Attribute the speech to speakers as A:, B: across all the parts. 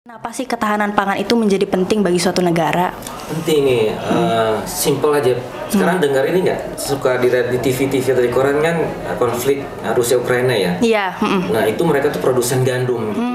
A: Kenapa sih ketahanan pangan itu menjadi penting bagi suatu negara?
B: Penting nih, simple aja. Sekarang dengar ini nggak? Suka di TV atau di koran kan konflik Rusia Ukraina ya?
A: Iya.
B: Nah itu mereka tuh produsen gandum. Gitu ya.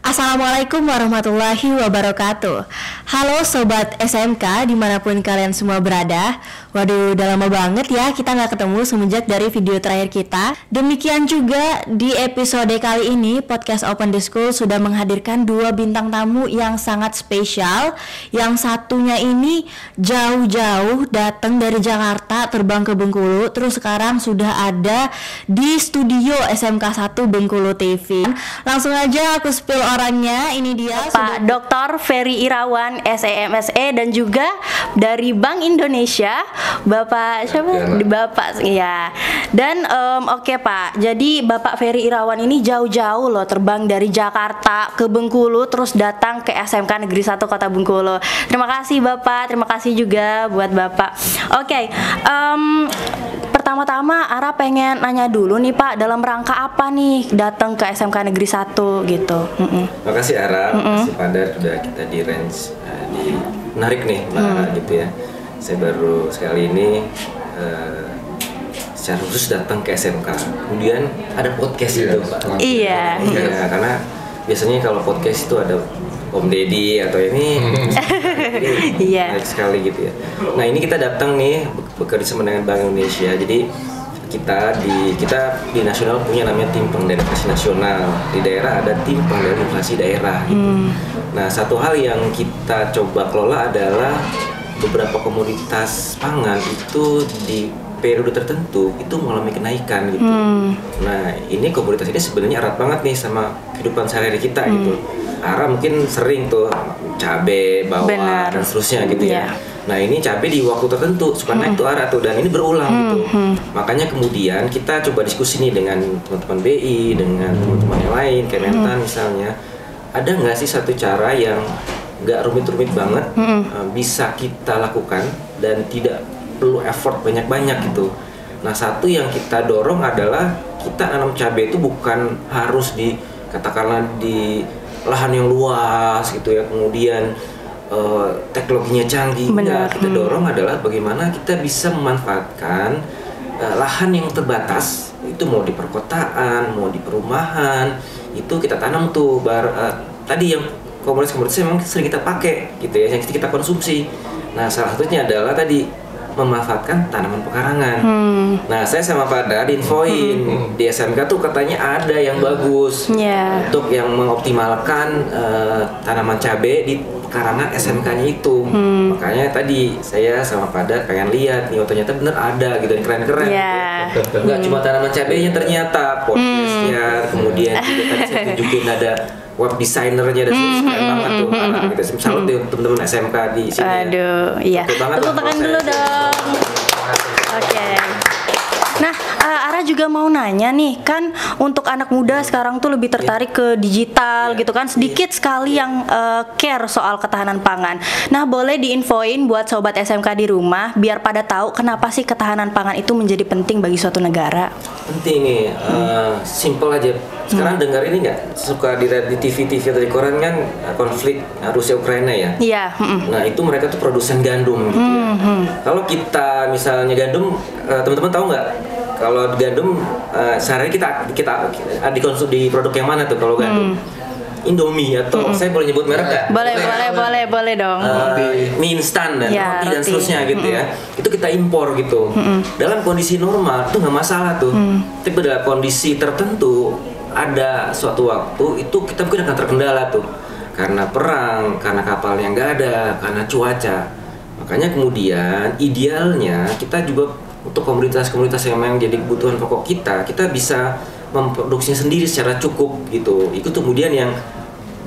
A: Assalamualaikum warahmatullahi wabarakatuh. Halo Sobat SMK dimanapun kalian semua berada. Waduh, udah lama banget ya kita nggak ketemu semenjak dari video terakhir kita. Demikian juga di episode kali ini Podcast Open the School sudah menghadirkan dua bintang tamu yang sangat spesial. Yang satunya ini jauh-jauh datang dari Jakarta terbang ke Bengkulu, terus sekarang sudah ada di studio SMK 1 Bengkulu TV. Langsung aja aku spill orangnya. Ini dia Pak Dr. Ferry Irawan SEMSE dan juga dari Bank Indonesia Bapak siapa? Bapak ya. Dan oke Pak, jadi Bapak Ferry Irawan ini jauh-jauh loh terbang dari Jakarta ke Bengkulu terus datang ke SMK Negeri 1 Kota Bengkulu. Terima kasih Bapak, terima kasih juga buat Bapak. Oke, pertama-tama Ara pengen nanya dulu nih Pak, dalam rangka apa nih datang ke SMK Negeri 1 gitu.
B: Makasih Ara, makasih Padar udah kita di range di menarik nih Mbak gitu ya. Saya baru sekali ini secara khusus datang ke SMK. Kemudian ada podcast itu Pak.
A: Iya.
B: Iya, karena biasanya kalau podcast itu ada Om Deddy atau ini
A: Iya.
B: menarik sekali gitu ya. Nah ini kita datang nih bekerja sama dengan Bank Indonesia. Jadi kita di nasional punya namanya tim pengendalian inflasi nasional. Di daerah ada tim pengendalian inflasi daerah gitu. Nah satu hal yang kita coba kelola adalah beberapa komoditas pangan itu di periode tertentu itu mengalami kenaikan gitu. Nah ini komoditas ini sebenarnya erat banget nih sama kehidupan sehari-hari kita gitu. Ara mungkin sering tuh cabai, bawang dan seterusnya gitu ya. Nah ini cabai di waktu tertentu suka naik tuh Ara tuh, dan ini berulang gitu. Makanya kemudian kita coba diskusi nih dengan teman-teman BI, dengan teman-teman yang lain, Kementan misalnya. Ada nggak sih satu cara yang nggak rumit-rumit banget bisa kita lakukan dan tidak perlu effort banyak-banyak gitu. Nah satu yang kita dorong adalah kita nanam cabai itu bukan harus di katakanlah di lahan yang luas gitu ya, kemudian teknologinya canggih. Nah, kita dorong adalah bagaimana kita bisa memanfaatkan lahan yang terbatas, itu mau di perkotaan, mau di perumahan, itu kita tanam tuh tadi yang komoditas memang sering kita pakai gitu ya, yang kita konsumsi. Nah salah satunya adalah tadi memanfaatkan tanaman pekarangan. Nah saya sama Pak Dada infoin di SMK tuh katanya ada yang bagus untuk yang mengoptimalkan tanaman cabai di pekarangan SMK-nya itu. Makanya tadi saya sama Pak Dada pengen lihat nih, ternyata bener ada gitu, yang keren-keren. Gitu. Nggak cuma tanaman cabainya, ternyata podcastnya, kemudian juga tadi saya tunjukin ada web desainernya dan keren banget tuh. Kita salut deh teman-teman SMK di sini.
A: Aduh, iya. Tepuk tangan dulu dong. Oke. Nah, Ara juga mau nanya nih, kan untuk anak muda sekarang tuh lebih tertarik ke digital gitu kan, sedikit sekali yang care soal ketahanan pangan. Nah, boleh diinfoin buat sobat SMK di rumah biar pada tahu kenapa sih ketahanan pangan itu menjadi penting bagi suatu negara.
B: Penting nih, simple aja. Sekarang dengar ini nggak? Suka di TV atau di koran kan konflik Rusia Ukraina ya?
A: Iya.
B: Nah itu mereka tuh produsen gandum gitu ya. Kalau kita misalnya gandum, teman-teman tahu nggak? Kalau gandum sehari kita dikonsumsi di produk yang mana tuh kalau gandum? Indomie atau saya boleh nyebut merek nggak?
A: Boleh dong.
B: Mie instan dan roti dan seterusnya gitu ya. Itu kita impor gitu. Dalam kondisi normal tuh nggak masalah tuh. Tapi dalam kondisi tertentu ada suatu waktu itu kita mungkin akan terkendala tuh karena perang, karena kapal yang nggak ada, karena cuaca. Makanya kemudian idealnya kita juga untuk komoditas-komoditas yang memang jadi kebutuhan pokok kita bisa memproduksinya sendiri secara cukup gitu. Itu kemudian yang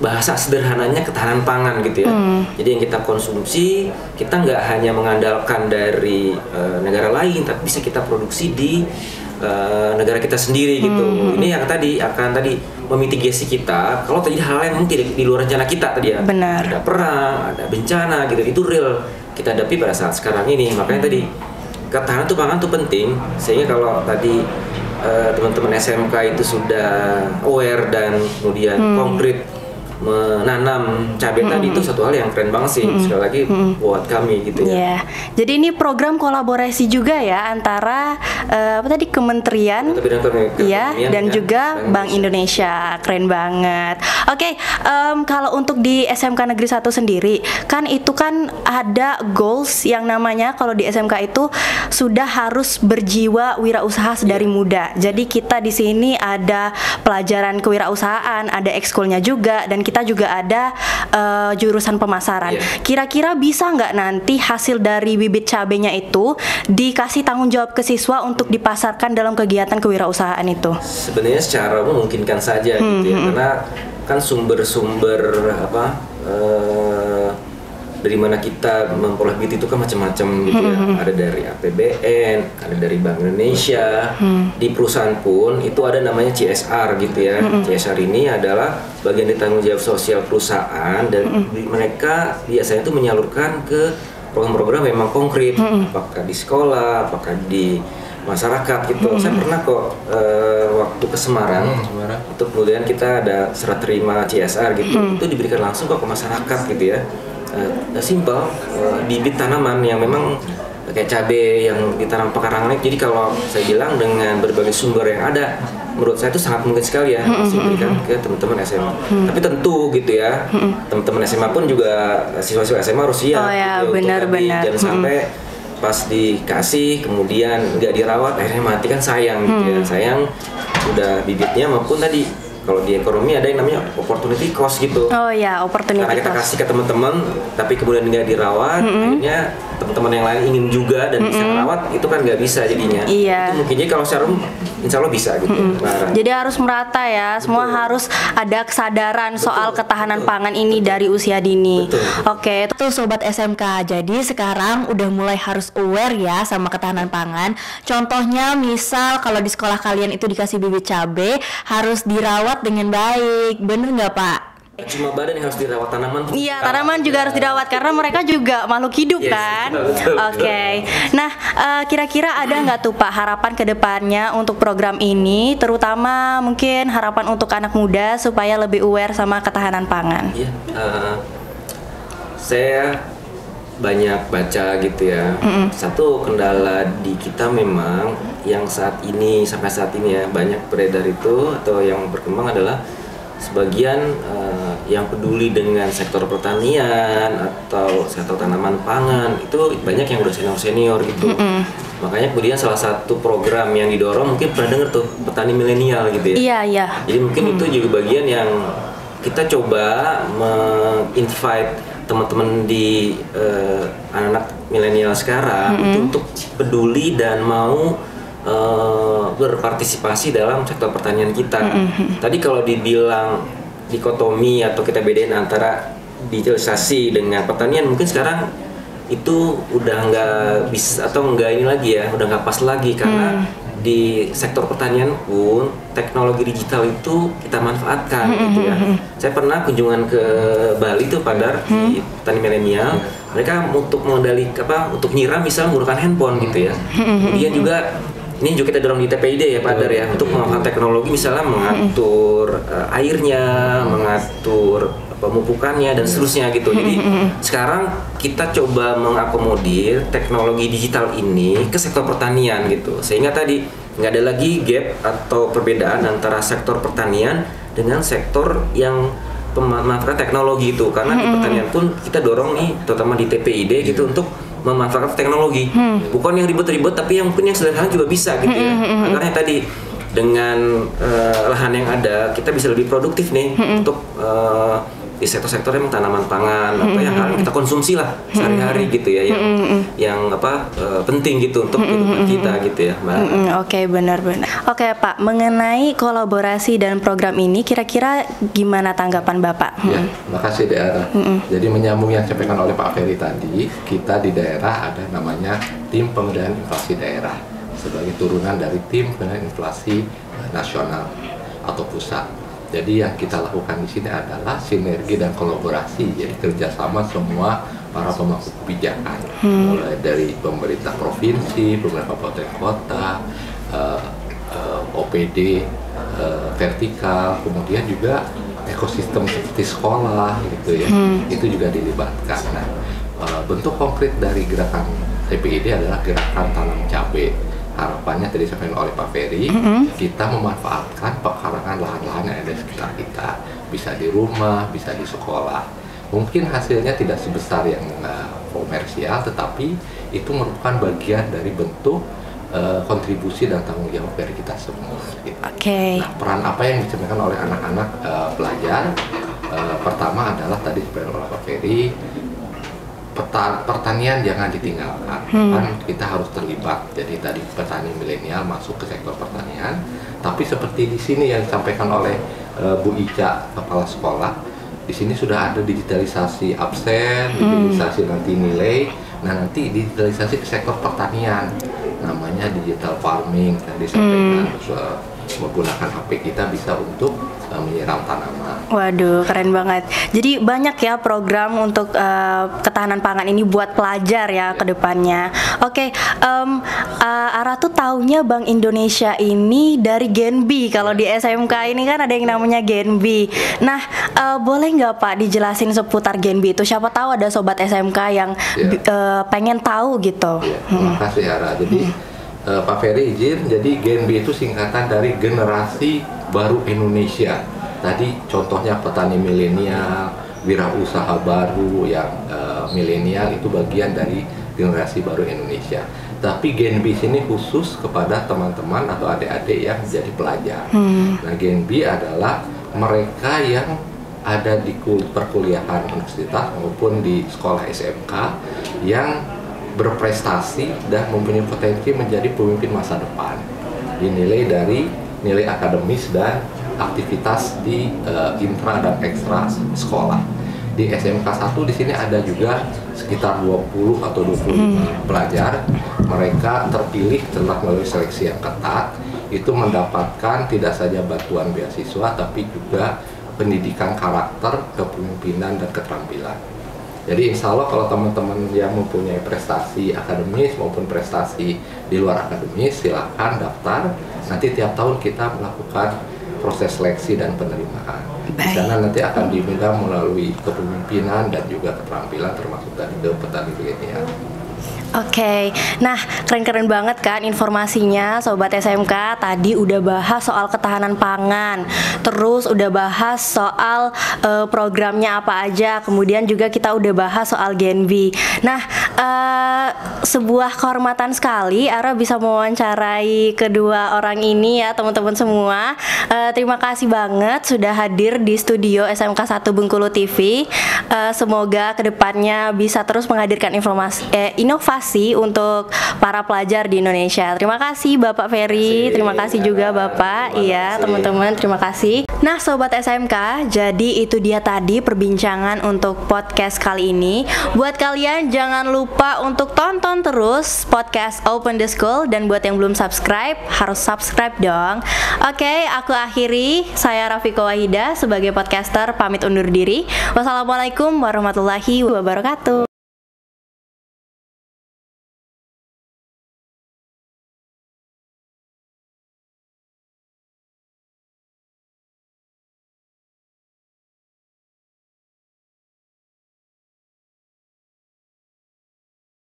B: bahasa sederhananya ketahanan pangan gitu ya. Jadi yang kita konsumsi kita nggak hanya mengandalkan dari negara lain, tapi bisa kita produksi di negara kita sendiri gitu. Ini yang akan memitigasi kita kalau terjadi hal yang mungkin di luar rencana kita tadi ya.
A: Benar.
B: Ada perang, ada bencana gitu. Itu real kita hadapi pada saat sekarang ini. Makanya tadi ketahanan tuh pangan tuh penting, sehingga kalau tadi teman-teman SMK itu sudah aware dan kemudian konkret menanam cabai tadi, itu satu hal yang keren banget sih, sekali lagi buat kami gitu ya.
A: Jadi ini program kolaborasi juga ya antara apa tadi, kementerian ya dan juga Bank Indonesia. Keren banget. Oke, kalau untuk di SMK Negeri 1 sendiri kan itu kan ada goals yang namanya, kalau di SMK itu sudah harus berjiwa wirausaha sedari muda. Jadi kita di sini ada pelajaran kewirausahaan, ada ekskulnya juga, dan kita juga ada jurusan pemasaran. Kira-kira bisa nggak nanti hasil dari bibit cabenya itu dikasih tanggung jawab ke siswa untuk dipasarkan dalam kegiatan kewirausahaan itu?
B: Sebenarnya secara memungkinkan saja gitu ya, karena kan sumber-sumber dari mana kita memperoleh bibit itu kan macam-macam gitu ya. Ada dari APBN, ada dari Bank Indonesia. Di perusahaan pun itu ada namanya CSR gitu ya. CSR ini adalah bagian dari tanggung jawab sosial perusahaan, dan mereka biasanya itu menyalurkan ke program-program yang memang konkret, apakah di sekolah, apakah di masyarakat gitu. Saya pernah kok waktu ke Semarang, itu kemudian kita ada serah terima CSR gitu, itu diberikan langsung ke masyarakat gitu ya. Simpel, bibit tanaman yang memang kayak cabai yang ditanam pekarangan. Jadi kalau saya bilang dengan berbagai sumber yang ada, menurut saya itu sangat mungkin sekali ya masih diberikan ke teman-teman SMA. Tapi tentu gitu ya, teman-teman SMA pun juga, siswa-siswa SMA harus siap. Gitu,
A: benar-benar.
B: Jangan sampai pas dikasih kemudian nggak dirawat akhirnya mati, kan sayang gitu ya. Sayang udah bibitnya maupun tadi kalau di ekonomi ada yang namanya opportunity cost gitu.
A: Opportunity
B: karena kita
A: cost.
B: kasih ke teman-teman tapi kemudian nggak dirawat, akhirnya teman-teman yang lain ingin juga dan bisa merawat, itu kan nggak bisa jadinya. Itu mungkin jadi kalau secara insya Allah bisa gitu.
A: Jadi harus merata ya, semua harus ada kesadaran soal ketahanan pangan ini dari usia dini. Oke, itu sobat SMK. Jadi sekarang udah mulai harus aware ya sama ketahanan pangan. Contohnya misal kalau di sekolah kalian itu dikasih bibit cabai, harus dirawat dengan baik, bener nggak Pak?
B: Cuma badan yang harus dirawat, tanaman.
A: Iya, tanaman juga harus dirawat karena mereka juga makhluk hidup kan. Oke. Nah, kira-kira ada nggak tuh Pak harapan ke depannya untuk program ini, terutama mungkin harapan untuk anak muda supaya lebih aware sama ketahanan pangan?
B: Iya, saya banyak baca gitu ya. Satu kendala di kita memang yang sampai saat ini ya banyak beredar itu atau yang berkembang adalah sebagian yang peduli dengan sektor pertanian atau sektor tanaman pangan itu banyak yang udah senior gitu. Makanya kemudian salah satu program yang didorong, mungkin pernah denger tuh, petani milenial gitu ya.
A: Iya.
B: Jadi mungkin itu juga bagian yang kita coba invite teman-teman di anak-anak milenial sekarang itu untuk peduli dan mau berpartisipasi dalam sektor pertanian kita. Tadi kalau dibilang dikotomi atau kita bedain antara digitalisasi dengan pertanian, mungkin sekarang itu udah nggak bisa atau nggak ini lagi ya, udah nggak pas lagi karena di sektor pertanian pun teknologi digital itu kita manfaatkan gitu ya. Saya pernah kunjungan ke Bali tuh Padar di petani milenial, mereka untuk untuk nyiram misal menggunakan handphone gitu ya. Kemudian juga ini juga kita dorong di TPID ya Padar ya, untuk memanfaatkan teknologi misalnya mengatur airnya, mengatur pemupukannya dan seterusnya gitu. Jadi sekarang kita coba mengakomodir teknologi digital ini ke sektor pertanian gitu, sehingga tadi nggak ada lagi gap atau perbedaan antara sektor pertanian dengan sektor yang pemanfaatan teknologi itu. Karena di pertanian pun kita dorong nih, terutama di TPID gitu, untuk memanfaatkan teknologi, bukan yang ribet-ribet tapi yang mungkin yang sederhana juga bisa gitu ya. Karena tadi dengan lahan yang ada kita bisa lebih produktif nih untuk di sektor-sektor yang tanaman pangan atau yang kita konsumsi lah sehari-hari gitu ya, yang penting gitu untuk kehidupan kita gitu ya Mbak.
A: Oke, benar-benar. Oke Pak, mengenai kolaborasi dan program ini kira-kira gimana tanggapan Bapak?
C: Ya, makasih daerah. Jadi menyambung yang disampaikan oleh Pak Ferry tadi, kita di daerah ada namanya Tim Pengendalian Inflasi Daerah sebagai turunan dari Tim Pengendalian Inflasi Nasional atau pusat. Jadi yang kita lakukan di sini adalah sinergi dan kolaborasi, jadi kerjasama semua para pemangku kebijakan, mulai dari pemerintah provinsi, pemerintah kabupaten kota, OPD vertikal, kemudian juga ekosistem seperti sekolah gitu ya, itu juga dilibatkan. Nah, bentuk konkret dari gerakan TPID adalah gerakan tanam cabai. Harapannya tadi disampaikan oleh Pak Ferry, kita memanfaatkan pekarangan lahan-lahan yang ada di sekitar kita, bisa di rumah, bisa di sekolah. Mungkin hasilnya tidak sebesar yang komersial, tetapi itu merupakan bagian dari bentuk kontribusi dan tanggung jawab dari kita semua. Gitu. Nah, peran apa yang disampaikan oleh anak-anak pelajar? Pertama adalah tadi disampaikan oleh Pak Ferry, pertanian jangan ditinggalkan, kan kita harus terlibat. Jadi tadi petani milenial masuk ke sektor pertanian, tapi seperti di sini yang disampaikan oleh Bu Ica, kepala sekolah, di sini sudah ada digitalisasi absen, digitalisasi nanti nilai. Nah, nanti digitalisasi ke sektor pertanian, namanya digital farming yang disampaikan, menggunakan HP kita bisa untuk menyiram tanaman.
A: Waduh, keren banget. Jadi banyak ya program untuk ketahanan pangan ini buat pelajar ya ke depannya. Oke, Ara tuh taunya Bank Indonesia ini dari Genbi. Kalau di SMK ini kan ada yang namanya Genbi. Nah, boleh nggak Pak dijelasin seputar Genbi itu? Siapa tahu ada sobat SMK yang pengen tahu gitu.
C: Terima kasih Ara. Jadi Pak Ferry izin, jadi Genbi itu singkatan dari Generasi Baru Indonesia. Tadi contohnya petani milenial, wirausaha baru yang milenial itu bagian dari Generasi Baru Indonesia. Tapi Genbi sini khusus kepada teman-teman atau adik-adik yang jadi pelajar. Nah, Genbi adalah mereka yang ada di perkuliahan universitas maupun di sekolah SMK yang berprestasi dan mempunyai potensi menjadi pemimpin masa depan, dinilai dari nilai akademis dan aktivitas di intra dan ekstra sekolah. Di SMK 1 di sini ada juga sekitar 20 atau 25 pelajar. Mereka terpilih setelah melalui seleksi yang ketat, itu mendapatkan tidak saja bantuan beasiswa tapi juga pendidikan karakter, kepemimpinan dan keterampilan. Jadi insya Allah kalau teman-teman yang mempunyai prestasi akademis maupun prestasi di luar akademis, silakan daftar. Nanti tiap tahun kita melakukan proses seleksi dan penerimaan. Di sana nanti akan diminta melalui kepemimpinan dan juga keterampilan termasuk tadi ke petani milenial.
A: Oke, nah keren-keren banget kan informasinya Sobat SMK. Tadi udah bahas soal ketahanan pangan, terus udah bahas soal programnya apa aja, kemudian juga kita udah bahas soal Genbi. Nah, sebuah kehormatan sekali Ara bisa mewawancarai kedua orang ini ya teman-teman semua. Terima kasih banget sudah hadir di studio SMK 1 Bengkulu TV. Semoga kedepannya bisa terus menghadirkan inovasi untuk para pelajar di Indonesia. Terima kasih Bapak Ferry, terima kasih juga Bapak. Iya teman-teman, terima kasih. Nah Sobat SMK, jadi itu dia tadi perbincangan untuk podcast kali ini. Buat kalian jangan lupa untuk tonton terus podcast Open the School, dan buat yang belum subscribe harus subscribe dong. Oke, aku akhiri. Saya Rafiko Wahida sebagai podcaster pamit undur diri. Wassalamualaikum warahmatullahi wabarakatuh.